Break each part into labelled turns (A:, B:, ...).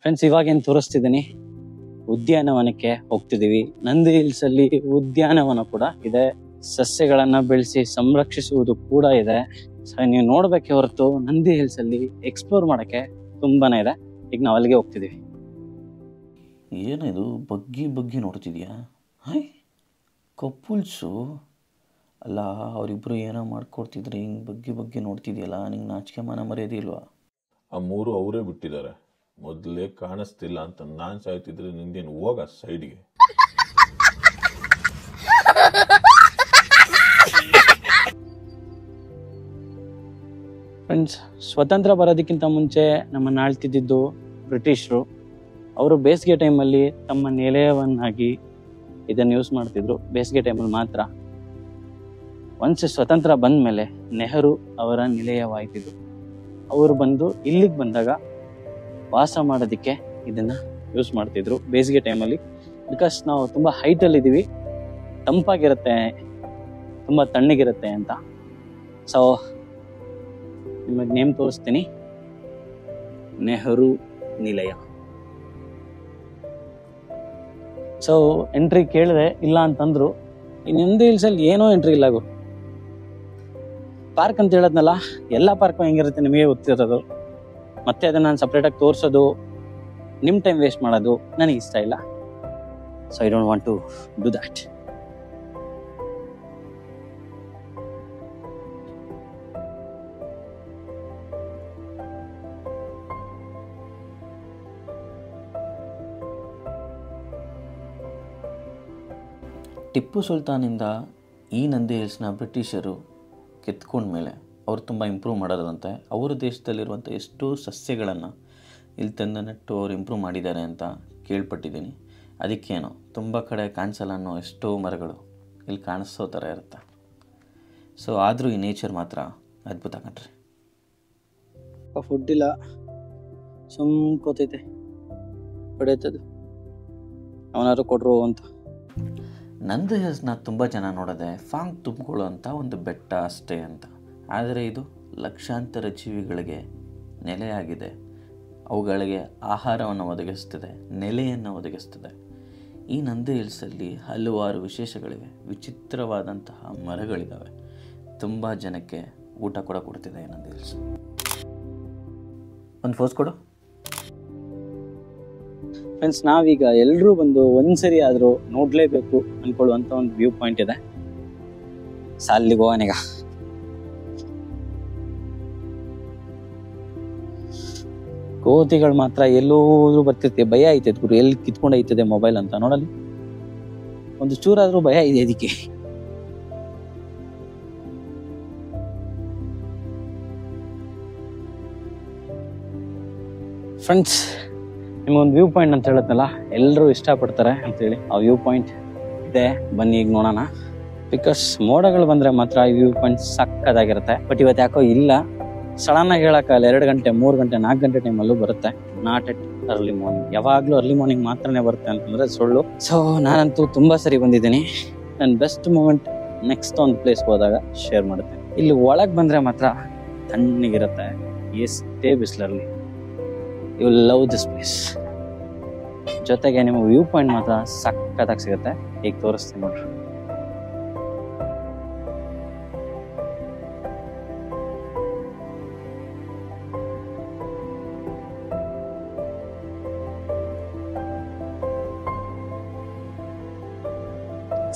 A: Friends, ಇವಾಗೇನು ತೋರಿಸ್ತಿದ್ದೀನಿ, ಉದ್ಯಾನವನಕ್ಕೆ ಹೋಗ್ತಿದ್ದೀವಿ. Nandi hills ಅಲ್ಲಿ ಉದ್ಯಾನವನ ಕೂಡ ಇದೆ, ಸಸ್ಯಗಳನ್ನ ಬೆಳೆಸಿ ಸಂರಕ್ಷಿಸುವುದು ಕೂಡ ಇದೆ. ನೀವು ನೋಡ್ಬೇಕೆ ಹೊರತು ನಂದಿ ಹಿಲ್ಸ್ ಅಲ್ಲಿ ಎಕ್ಸ್ಪ್ಲೋರ್ ಮಾಡಕ್ಕೆ ತುಂಬಾನೇ ಇದೆ. ಈಗ ನಾವು ಅಲ್ಲಿಗೆ ಹೋಗ್ತಿದ್ದೀವಿ.
B: ಏನಿದು ಬಗ್ಗಿ ಬಗ್ಗಿ ನೋಡ್ತಿದ್ಯಾ? ಹಾಯ್ ಕಪುಲ್ಸು ಅಲ್ಲ, ಅವರಿಬ್ರು ಏನೋ ಮಾಡ್ಕೊಡ್ತಿದ್ರೆ ಹಿಂಗೆ ಬಗ್ಗಿ ಬಗ್ಗಿ ನೋಡ್ತಿದ್ಯಲ್ಲ, ನಿಂಗೆ ನಾಚಿಕೆ ಮಾನ ಮರ್ಯಾದೆ ಇಲ್ವಾ?
C: ಆ ಮೂರು ಅವರೇ ಬಿಟ್ಟಿದ್ದಾರೆ. ಮೊದಲೇ ಕಾಣಿಸ್ತಿಲ್ಲ ಅಂತ ನಾನು ಸಾಯ್ತಿದ್ರೆ ನಿಂದೇನು ಹೋಗ ಸೈಡ್ಗೆ.
A: ಫ್ರೆಂಡ್ಸ್, ಸ್ವತಂತ್ರ ಬರೋದಕ್ಕಿಂತ ಮುಂಚೆ ನಮ್ಮನ್ನು ಆಳ್ತಿದ್ದು ಬ್ರಿಟಿಷರು. ಅವರು ಬೇಸಿಗೆ ಟೈಮಲ್ಲಿ ತಮ್ಮ ನಿಲಯವನ್ನಾಗಿ ಇದನ್ನು ಯೂಸ್ ಮಾಡ್ತಿದ್ರು, ಬೇಸಿಗೆ ಟೈಮಲ್ಲಿ ಮಾತ್ರ. ಒನ್ಸ್ ಸ್ವತಂತ್ರ ಬಂದ ಮೇಲೆ ನೆಹರು ಅವರ ನಿಲಯವಾಯ್ತಿದ್ರು. ಅವರು ಬಂದು ಇಲ್ಲಿಗೆ ಬಂದಾಗ ವಾಸ ಮಾಡೋದಕ್ಕೆ ಇದನ್ನ ಯೂಸ್ ಮಾಡ್ತಿದ್ರು ಬೇಸಿಗೆ ಟೈಮಲ್ಲಿ. ಬಿಕಾಸ್ ನಾವು ತುಂಬ ಹೈಟಲ್ಲಿ ಇದ್ದೀವಿ, ತಂಪಾಗಿರುತ್ತೆ, ತುಂಬ ತಣ್ಣಗಿರುತ್ತೆ ಅಂತ. ಸೊ ನಿಮಗೆ ನೇಮ್ ತೋರಿಸ್ತೀನಿ, ನೆಹರು ನಿಲಯ. ಸೊ ಎಂಟ್ರಿ ಕೇಳಿದೆ, ಇಲ್ಲ ಅಂತಂದ್ರು. ಈ ನಂದಿ ಹಿಲ್ಸಲ್ಲಿ ಏನೋ ಎಂಟ್ರಿ ಇಲ್ಲ. ಪಾರ್ಕ್ ಅಂತ ಹೇಳದ್ನಲ್ಲ, ಎಲ್ಲ ಪಾರ್ಕು ಹೆಂಗಿರುತ್ತೆ ನಿಮಗೆ ಗೊತ್ತಿರೋದು. ಮತ್ತೆ ಅದನ್ನ ನಾನು ಸಪ್ರೇಟಾಗಿ ತೋರಿಸೋದು, ನಿಮ್ಮ ಟೈಮ್ ವೇಸ್ಟ್ ಮಾಡೋದು ನನಗೆ ಇಷ್ಟ ಇಲ್ಲ. So I don't want to do that.
B: Tipu ಸುಲ್ತಾನಿಂದ ಈ ನಂದಿ ಹಿಲ್ಸ್ನ ಬ್ರಿಟಿಷರು ಕಿತ್ಕೊಂಡ್ಮೇಲೆ ಅವರು ತುಂಬ ಇಂಪ್ರೂವ್ ಮಾಡೋದಂತೆ. ಅವರ ದೇಶದಲ್ಲಿರುವಂಥ ಎಷ್ಟೋ ಸಸ್ಯಗಳನ್ನು ಇಲ್ಲಿ ತಂದು ನೆಟ್ಟು ಅವ್ರು ಇಂಪ್ರೂವ್ ಮಾಡಿದ್ದಾರೆ ಅಂತ ಕೇಳ್ಪಟ್ಟಿದ್ದೀನಿ. ಅದಕ್ಕೇನೋ ತುಂಬ ಕಡೆ ಕಾಣಿಸಲ್ಲ ಅನ್ನೋ ಎಷ್ಟೋ ಮರಗಳು ಇಲ್ಲಿ ಕಾಣಿಸೋ ಥರ ಇರುತ್ತೆ. ಸೊ ಆದರೂ ಈ ನೇಚರ್ ಮಾತ್ರ ಅದ್ಭುತ ಕಣ್ರಿ.
A: ಫುಡ್ ಇಲ್ಲ, ಕೂತೈತೆ, ಹೊಡೆಯುತ್ತದು ಅವನಾದ್ರು ಕೊಡ್ರು ಅಂತ.
B: ನಂದಿ ಹಿಲ್ಸ್ನ ತುಂಬ ಜನ ನೋಡೋದೆ ಫಾಂಗ್ ತುಂಬಿಕೊಳ್ಳೋ ಅಂಥ ಒಂದು ಬೆಟ್ಟ ಅಷ್ಟೇ ಅಂತ. ಆದರೆ ಇದು ಲಕ್ಷಾಂತರ ಜೀವಿಗಳಿಗೆ ನೆಲೆಯಾಗಿದೆ. ಅವುಗಳಿಗೆ ಆಹಾರವನ್ನು ಒದಗಿಸ್ತದೆ, ನೆಲೆಯನ್ನು ಒದಗಿಸ್ತದೆ. ಈ ನಂದಿ ಹಿಲ್ಸಲ್ಲಿ ಹಲವಾರು ವಿಶೇಷಗಳಿವೆ, ವಿಚಿತ್ರವಾದಂತಹ ಮರಗಳಿದ್ದಾವೆ. ತುಂಬ ಜನಕ್ಕೆ ಊಟ ಕೂಡ ಕೊಡ್ತಿದೆ ಈ ನಂದಿ ಹಿಲ್ಸ್. ಒಂದು ಫೋಸ್ ಕೊಡು.
A: ಫ್ರೆಂಡ್ಸ್, ನಾವೀಗ ಎಲ್ಲರೂ ಬಂದು ಒಂದ್ಸರಿ ಆದರೂ ನೋಡ್ಲೇಬೇಕು ಅನ್ಕೊಳ್ಳುವಂತ ಒಂದು ವ್ಯೂ ಪಾಯಿಂಟ್ ಇದೆ. ಅಲ್ಲಿಗೆ ಹೋಗೋಣೀಗ. ಕೋತಿಗಳು ಮಾತ್ರ ಎಲ್ಲೋದ್ರೂ ಬರ್ತಿರ್ತೀವಿ, ಭಯ ಐತದ ಗುರು, ಎಲ್ಲಿ ಕಿತ್ಕೊಂಡು ಐತದೆ ಮೊಬೈಲ್ ಅಂತ. ನೋಡಲ್ಲಿ ಒಂದು ಚೂರಾದ್ರೂ ಭಯ ಇದೆ ಅದಕ್ಕೆ. ಫ್ರೆಂಡ್ಸ್, ನಿಮ್ಗೊಂದು ವ್ಯೂ ಪಾಯಿಂಟ್ ಅಂತ ಹೇಳತ್ನಲ್ಲ, ಎಲ್ಲರೂ ಇಷ್ಟಪಡ್ತಾರೆ ಅಂತೇಳಿ ಆ ವ್ಯೂ ಪಾಯಿಂಟ್ ಇದೆ. ಬನ್ನಿ ಈಗ ನೋಡೋಣ. ಬಿಕಾಸ್ ಮೋಡಗಳು ಬಂದ್ರೆ ಮಾತ್ರ ಈ ವ್ಯೂ ಪಾಯಿಂಟ್ ಸಕ್ಕದಾಗಿರುತ್ತೆ. ಬಟ್ ಇವತ್ತು ಯಾಕೋ ಇಲ್ಲ. ಸಡನ್ ಆಗಿ ಹೇಳಕ್ಕಾಗಲ್ಲ, 2 ಗಂಟೆ 3 ಗಂಟೆ 4 ಗಂಟೆ ಟೈಮಲ್ಲೂ ಬರುತ್ತೆ. Not at early morning. ಯಾವಾಗ್ಲೂ ಅರ್ಲಿ ಮಾರ್ನಿಂಗ್ ಮಾತ್ರನೇ ಬರುತ್ತೆ ಅಂತಂದ್ರೆ ಸುಳ್ಳು. ಸೊ ನಾನಂತೂ ತುಂಬಾ ಸರಿ ಬಂದಿದ್ದೀನಿ. ನನ್ನ ಬೆಸ್ಟ್ ಮೂಮೆಂಟ್ ನೆಕ್ಸ್ಟ್ ಒಂದು ಪ್ಲೇಸ್ ಹೋದಾಗ ಶೇರ್ ಮಾಡುತ್ತೆ. ಇಲ್ಲಿ ಒಳಗೆ ಬಂದ್ರೆ ಮಾತ್ರ ತಣ್ಣಗಿರುತ್ತೆ, ಎಷ್ಟೇ ಬಿಸಿಲಲ್ಲಿ. You love this place. ಜೊತೆಗೆ ನಿಮ್ಮ ವ್ಯೂ ಪಾಯಿಂಟ್ ಮಾತ್ರ ಸಕ್ಕತ್ತಾಗಿ ಸಿಗುತ್ತೆ. ಈಗ ತೋರಿಸ್ತೀನಿ ನೋಡ್ರಿ.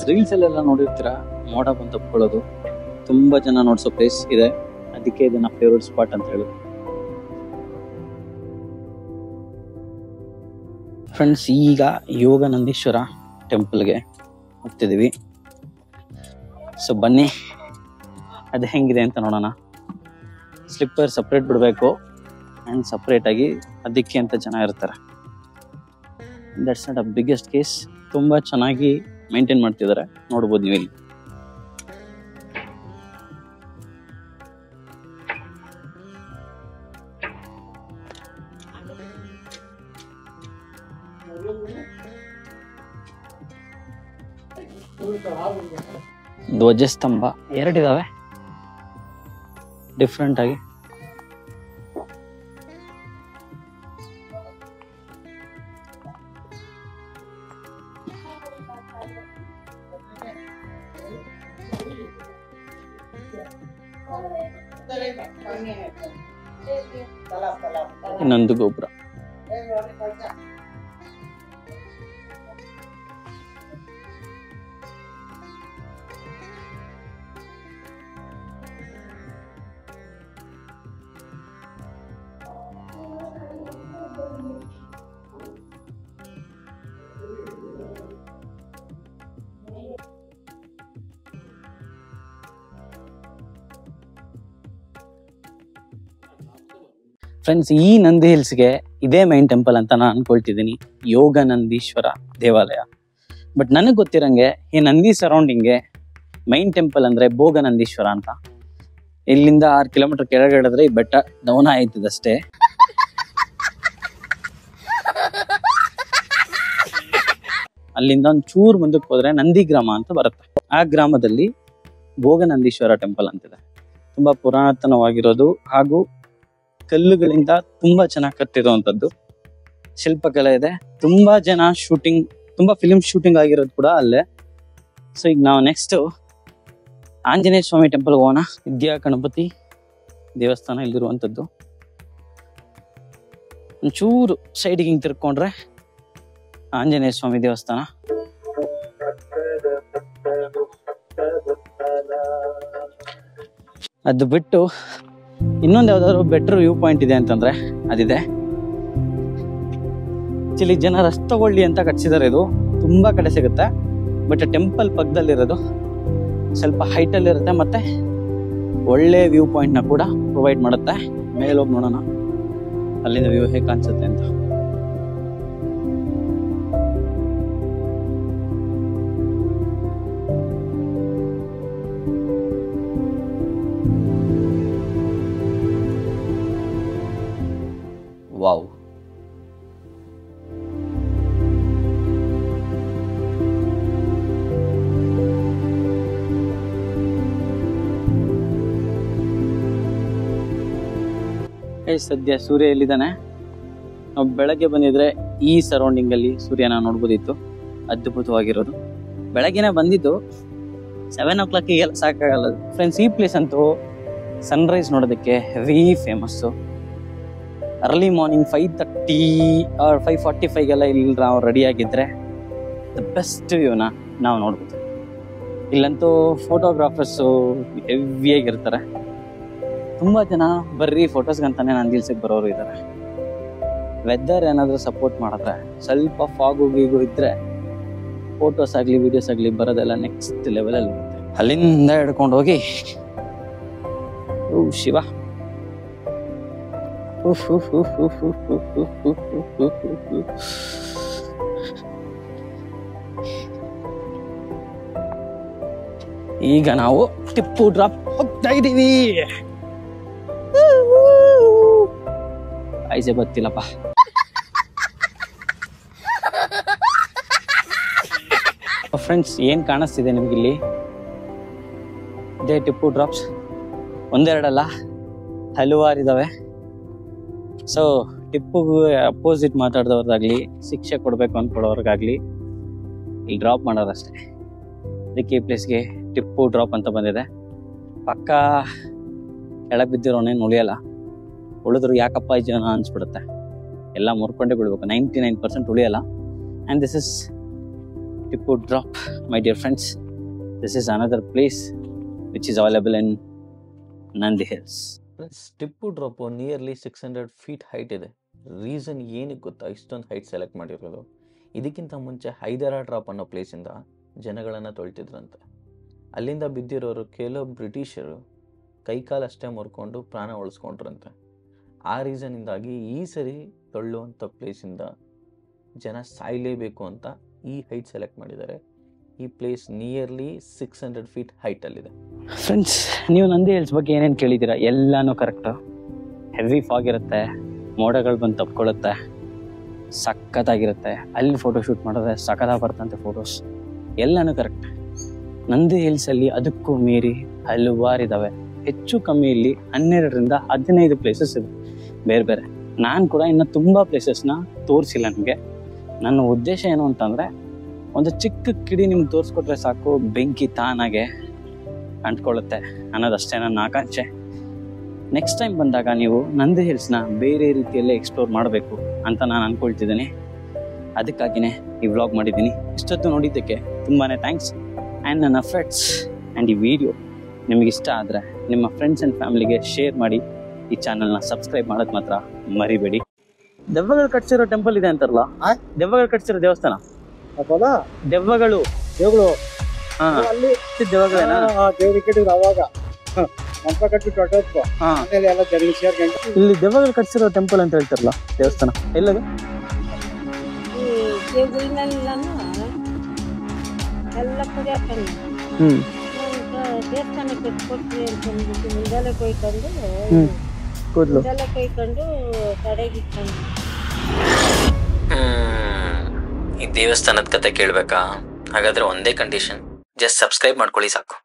A: ರೀಲ್ಸ್ ಅಲ್ಲೆಲ್ಲ ನೋಡಿರ್ತೀರಾ, ಮೋಡ ಬಂದು ತಪ್ಕೊಳ್ಳೋದು. ತುಂಬಾ ಜನ ನೋಡ್ಸೋ ಪ್ಲೇಸ್ ಇದೆ, ಅದಕ್ಕೆ ಇದನ್ನ ಫೇವ್ರೆಟ್ ಸ್ಪಾಟ್ ಅಂತ ಹೇಳೋದು. ಫ್ರೆಂಡ್ಸ್, ಈಗ ಯೋಗಾನಂದೀಶ್ವರ ಟೆಂಪಲ್ಗೆ ಹೋಗ್ತಿದ್ದೀವಿ. ಸೊ ಬನ್ನಿ, ಅದು ಹೆಂಗಿದೆ ಅಂತ ನೋಡೋಣ. ಸ್ಲಿಪ್ಪರ್ ಸಪ್ರೇಟ್ ಬಿಡಬೇಕು ಆ್ಯಂಡ್ ಸಪ್ರೇಟಾಗಿ ಅದಕ್ಕೆ ಅಂತ ಜನ ಇರ್ತಾರೆ. That's not a biggest case. ತುಂಬ ಚೆನ್ನಾಗಿ ಮೇಂಟೈನ್ ಮಾಡ್ತಿದ್ದಾರೆ, ನೋಡ್ಬೋದು ನೀವು ಇಲ್ಲಿ. ಧ್ವಜಸ್ತಂಭ 2 ಇದಾವೆ ಡಿಫ್ರೆಂಟ್ ಆಗಿ. ಇನ್ನೊಂದು ಗೋಪುರ. ಫ್ರೆಂಡ್ಸ್, ಈ ನಂದಿ ಹಿಲ್ಸ್ಗೆ ಇದೇ ಮೈನ್ ಟೆಂಪಲ್ ಅಂತ ನಾನು ಅನ್ಕೊಳ್ತಿದ್ದೀನಿ, ಯೋಗನಂದೀಶ್ವರ ದೇವಾಲಯ. ಬಟ್ ನನಗೆ ಗೊತ್ತಿರಂಗೆ ಈ ನಂದಿ ಸರೌಂಡಿಂಗ್ಗೆ ಮೈನ್ ಟೆಂಪಲ್ ಅಂದ್ರೆ ಭೋಗನಂದೀಶ್ವರ ಅಂತ. ಇಲ್ಲಿಂದ 6 ಕಿಲೋಮೀಟರ್ ಕೆಳಗಡೆ ಈ ಬೆಟ್ಟ ಡೌನ್ ಆಯ್ತದಷ್ಟೇ. ಅಲ್ಲಿಂದ ಒಂದು ಚೂರು ಮುಂದಕ್ಕೆ ಹೋದ್ರೆ ನಂದಿ ಗ್ರಾಮ ಅಂತ ಬರುತ್ತೆ. ಆ ಗ್ರಾಮದಲ್ಲಿ ಭೋಗನಂದೀಶ್ವರ ಟೆಂಪಲ್ ಅಂತಿದೆ. ತುಂಬಾ ಪುರಾತನವಾಗಿರೋದು ಹಾಗೂ ಕಲ್ಲುಗಳಿಂದ ತುಂಬಾ ಚೆನ್ನಾಗಿ ಕಟ್ಟಿರುವಂತದ್ದು ಶಿಲ್ಪಕಲೆ ಇದೆ. ತುಂಬಾ ಜನ ತುಂಬಾ ಫಿಲ್ಮ್ ಶೂಟಿಂಗ್ ಆಗಿರೋದು ಕೂಡ ಅಲ್ಲೇ. ಸೊ ಈಗ ನಾವು ನೆಕ್ಸ್ಟ್ ಆಂಜನೇಯ ಸ್ವಾಮಿ ಟೆಂಪಲ್ ಹೋಗೋಣ. ವಿದ್ಯಾ ಗಣಪತಿ ದೇವಸ್ಥಾನ ಇಲ್ಲಿರುವಂತದ್ದು. ಒಂಚೂರು ಸೈಡಿಗೆ ಹಿಂಗೆ ತಿರ್ಕೊಂಡ್ರೆ ಆಂಜನೇಯ ಸ್ವಾಮಿ ದೇವಸ್ಥಾನ. ಅದು ಬಿಟ್ಟು ಇನ್ನೊಂದು ಯಾವ್ದಾದ್ರು ಬೆಟರ್ ವ್ಯೂ ಪಾಯಿಂಟ್ ಇದೆ ಅಂತಂದ್ರೆ ಅದಿದೆ. ಆಕ್ಚುಲಿ ಜನ ರಸ್ತೆ ತಗೊಳ್ಳಿ ಅಂತ ಕಟ್ಸಿದ್ದಾರೆ. ಇದು ತುಂಬಾ ಕಡೆ ಸಿಗುತ್ತೆ. ಬಟ್ ಟೆಂಪಲ್ ಪಕ್ಕದಲ್ಲಿರೋದು ಸ್ವಲ್ಪ ಹೈಟ್ ಅಲ್ಲಿ ಇರುತ್ತೆ, ಮತ್ತೆ ಒಳ್ಳೆ ವ್ಯೂ ಪಾಯಿಂಟ್ ನ ಕೂಡ ಪ್ರೊವೈಡ್ ಮಾಡುತ್ತೆ. ಮೇಲೆ ಹೋಗಿ ನೋಡೋಣ ಅಲ್ಲಿಂದ ವ್ಯೂ ಹೇಗೆ ಕಾಣಿಸುತ್ತೆ ಅಂತ.
B: ವಾವ್,
A: ಸದ್ಯ ಸೂರ್ಯ ಎಲ್ಲಿದ್ದಾನೆ? ನಾವು ಬೆಳಗ್ಗೆ ಬಂದಿದ್ರೆ ಈ ಸರೌಂಡಿಂಗ್ ಅಲ್ಲಿ ಸೂರ್ಯನ ನೋಡ್ಬೋದಿತ್ತು. ಅದ್ಭುತವಾಗಿರೋದು. ಬೆಳಗ್ಗೆನೆ ಬಂದಿದ್ದು 7 o'clock ಎಲ್ಲ ಸಾಕಾಗಲ್ಲ ಫ್ರೆಂಡ್ಸ್. ಈ ಪ್ಲೇಸ್ ಅಂತೂ ಸನ್ರೈಸ್ ನೋಡೋದಕ್ಕೆ heavy famous. Early morning 5:30 or 5:45 ಇಲ್ಲಿ ನಾವು ರೆಡಿ ಆಗಿದ್ರೆ ದ ಬೆಸ್ಟ್ ವ್ಯೂನ ನಾವು ನೋಡ್ಬೋದು. ಇಲ್ಲಂತೂ ಫೋಟೋಗ್ರಾಫರ್ಸು ಹೆವಿಯಾಗಿರ್ತಾರೆ. ತುಂಬ ಜನ ಬರ್ರಿ ಫೋಟೋಸ್ಗಂತಾನೆ ನಂದಿ ಹಿಲ್ಸಿಗೆ ಬರೋರು ಇದ್ದಾರೆ. ವೆದರ್ ಏನಾದರೂ ಸಪೋರ್ಟ್ ಮಾಡಿದ್ರೆ, ಸ್ವಲ್ಪ ಫಾಗು ಗೀಗು ಇದ್ರೆ ಫೋಟೋಸ್ ಆಗಲಿ ವಿಡಿಯೋಸ್ ಆಗಲಿ ಬರೋದೆಲ್ಲ ನೆಕ್ಸ್ಟ್ ಲೆವೆಲಲ್ಲಿ ಇರುತ್ತೆ. ಅಲ್ಲಿಂದ ಹಿಡ್ಕೊಂಡು ಹೋಗಿ ಓ ಶಿವ, ಈಗ ನಾವು ಟಿಪ್ಪು ಡ್ರಾಪ್ ಹೋಗ್ತಾ ಇದೀವಿ. ಐಸೆ ಗೊತ್ತಿಲ್ಲಪ್ಪ. ಫ್ರೆಂಡ್ಸ್, ಏನ್ ಕಾಣಿಸ್ತಿದೆ ನಿಮ್ಗಿಲ್ಲಿ? ಇದೇ ಟಿಪ್ಪು ಡ್ರಾಪ್ಸ್. ಒಂದೆರಡಲ್ಲ, ಹಲವಾರಿದಾವೆ. ಸೊ ಟಿಪ್ಪುಗೂ ಅಪೋಸಿಟ್ ಮಾತಾಡಿದವ್ರದಾಗ್ಲಿ, ಶಿಕ್ಷೆ ಕೊಡ್ಬೇಕು ಅಂದ್ಕೊಳ್ಳೋರ್ಗಾಗ್ಲಿ ಇಲ್ಲಿ ಡ್ರಾಪ್ ಮಾಡೋರಷ್ಟೇ. ಅದಕ್ಕೆ ಈ ಪ್ಲೇಸ್ಗೆ ಟಿಪ್ಪು ಡ್ರಾಪ್ ಅಂತ ಬಂದಿದೆ. ಪಕ್ಕ ಕೆಳಗೆ ಬಿದ್ದಿರೋನೇನು ಉಳಿಯಲ್ಲ. ಉಳಿದ್ರು ಯಾಕಪ್ಪ ಈ ಜನ ಅನ್ಸ್ಬಿಡುತ್ತೆ. ಎಲ್ಲ ಮುರ್ಕೊಂಡೇ ಬಿಡ್ಬೇಕು. 99% ಉಳಿಯಲ್ಲ. And this is Tipu drop, my dear friends. This is another place which is available in Nandi Hills.
B: Friends, Tipu drop nearly 600 feet height ಇದೆ. ರೀಸನ್ ಏನಕ್ಕೆ ಗೊತ್ತಾ ಇಷ್ಟೊಂದು ಹೈಟ್ ಸೆಲೆಕ್ಟ್ ಮಾಡಿರೋದು? ಇದಕ್ಕಿಂತ ಮುಂಚೆ ಹೈದರಾ ಡ್ರಾಪ್ ಅನ್ನೋ ಪ್ಲೇಸಿಂದ ಜನಗಳನ್ನು ತೊಳ್ತಿದ್ರಂತೆ. ಅಲ್ಲಿಂದ ಬಿದ್ದಿರೋರು ಕೆಲವು ಬ್ರಿಟಿಷರು ಕೈಕಾಲಷ್ಟೇ ಮುರ್ಕೊಂಡು ಪ್ರಾಣ ಉಳಿಸ್ಕೊಂಡ್ರಂತೆ. ಆ ರೀಸನಿಂದಾಗಿ ಈ ಸರಿ ತೊಳ್ಳುವಂಥ ಪ್ಲೇಸಿಂದ ಜನ ಸಾಯಲೇಬೇಕು ಅಂತ ಈ ಹೈಟ್ ಸೆಲೆಕ್ಟ್ ಮಾಡಿದ್ದಾರೆ. ಈ ಪ್ಲೇಸ್ ನಿಯರ್ಲಿ 600 feet ಹೈಟಲ್ಲಿದೆ.
A: ಫ್ರೆಂಡ್ಸ್, ನೀವು ನಂದಿ ಹಿಲ್ಸ್ ಬಗ್ಗೆ ಏನೇನು ಕೇಳಿದ್ದೀರಾ ಎಲ್ಲಾನು ಕರೆಕ್ಟು. ಹೆವಿ ಫಾಗ್ ಇರುತ್ತೆ, ಮೋಡಗಳು ಬಂದು ತಪ್ಕೊಳ್ಳುತ್ತೆ, ಸಖತ್ತಾಗಿರುತ್ತೆ. ಅಲ್ಲಿ ಫೋಟೋ ಶೂಟ್ ಮಾಡಿದ್ರೆ ಸಖತ್ತಾಗಿ ಬರ್ತಂತೆ ಫೋಟೋಸ್. ಎಲ್ಲಾನು ಕರೆಕ್ಟ್. ನಂದಿ ಹಿಲ್ಸಲ್ಲಿ ಅದಕ್ಕೂ ಮೀರಿ ಹಲವಾರಿದ್ದಾವೆ. ಹೆಚ್ಚು ಕಮ್ಮಿ ಇಲ್ಲಿ 12ರಿಂದ 15 ಪ್ಲೇಸಸ್ ಇದೆ ಬೇರೆ ಬೇರೆ. ನಾನು ಕೂಡ ಇನ್ನು ತುಂಬ ಪ್ಲೇಸಸ್ನ ತೋರಿಸಿಲ್ಲ ನಿಮಗೆ. ನನ್ನ ಉದ್ದೇಶ ಏನು ಅಂತಂದರೆ ಒಂದು ಚಿಕ್ಕ ಕಿಡಿ ನಿಮ್ಗೆ ತೋರಿಸ್ಕೊಟ್ರೆ ಸಾಕು, ಬೆಂಕಿ ತಾನಾಗೆ ಅಂಟ್ಕೊಳ್ಳುತ್ತೆ ಅನ್ನೋದಷ್ಟೇ ನನ್ನ ಆಕಾಂಕ್ಷೆ. ನೆಕ್ಸ್ಟ್ ಟೈಮ್ ಬಂದಾಗ ನೀವು ನಂದಿ ಹಿಲ್ಸ್ನ ಬೇರೆ ರೀತಿಯಲ್ಲೇ ಎಕ್ಸ್ಪ್ಲೋರ್ ಮಾಡಬೇಕು ಅಂತ ನಾನು ಅನ್ಕೊಳ್ತಿದ್ದೀನಿ. ಅದಕ್ಕಾಗಿಯೇ ಈ ವ್ಲಾಗ್ ಮಾಡಿದ್ದೀನಿ. ಇಷ್ಟೊತ್ತು ನೋಡಿದ್ದಕ್ಕೆ ತುಂಬಾ ಥ್ಯಾಂಕ್ಸ್. ಆ್ಯಂಡ್ ನನ್ನ ಫ್ರೆಂಡ್ಸ್ ಆ್ಯಂಡ್ ಈ ವಿಡಿಯೋ ನಿಮಗೆ ಇಷ್ಟ ಆದರೆ ನಿಮ್ಮ ಫ್ರೆಂಡ್ಸ್ ಆ್ಯಂಡ್ ಫ್ಯಾಮಿಲಿಗೆ ಶೇರ್ ಮಾಡಿ. ಈ ಚಾನಲ್ನ ಸಬ್ಸ್ಕ್ರೈಬ್ ಮಾಡೋದು ಮಾತ್ರ ಮರಿಬೇಡಿ. ದೆವ್ವಗಳು ಕಟ್ಸಿರೋ ಟೆಂಪಲ್ ಇದೆ ಅಂತಾರಲ್ಲ, ದೆವ್ವಗಳು ಕಟ್ಸಿರೋ ದೇವಸ್ಥಾನ, ದೆವ್ವಗಳು
D: ಅಲ್ಲಿ
A: ದೆವ್ವಗಳೇನಾ?
D: ದೇವ್ರಿಗೆ ಕಟ್ಟಿದ್ರು ಅವಾಗ ಮಂತ್ರ ಕಟ್ಬಿಟ್ಟು ಹೊಟ್ಟೋದ್ಕು ಆಮೇಲೆ ಎಲ್ಲ ಜನ ಸೇರ್ಕೊಂಡು
A: ಇಲ್ಲಿ ದೆವ್ವಗಳು ಕಟ್ಸಿರೋ ಟೆಂಪಲ್ ಅಂತ ಹೇಳ್ತಾರಲ್ಲ, ದೇವಸ್ಥಾನ ಎಲ್ಲದು?
E: ಎಲ್ಲ ಕುಡಿಯಾಕೊಂಡು ದೇವಸ್ಥಾನಕ್ಕೆ ಕೊಡ್ತೀವಿ ಅಂತಂದ್ಬಿಟ್ಟು ಮುಂದೆಲ್ಲ ಕೊಯ್ಕೊಂಡು
A: ಕೂದಲು
E: ಮುಂದೆಲ್ಲ ಕೊಯ್ಕೊಂಡು ಕಡೆಗಿಟ್ಕೊಂಡು.
B: ಈ ದೇವಸ್ಥಾನದ ಕತೆ ಕೇಳಬೇಕಾ? ಹಾಗಾದ್ರೆ ಒಂದೇ ಕಂಡೀಷನ್, ಜಸ್ಟ್ ಸಬ್ಸ್ಕ್ರೈಬ್ ಮಾಡ್ಕೊಳ್ಳಿ ಸಾಕು.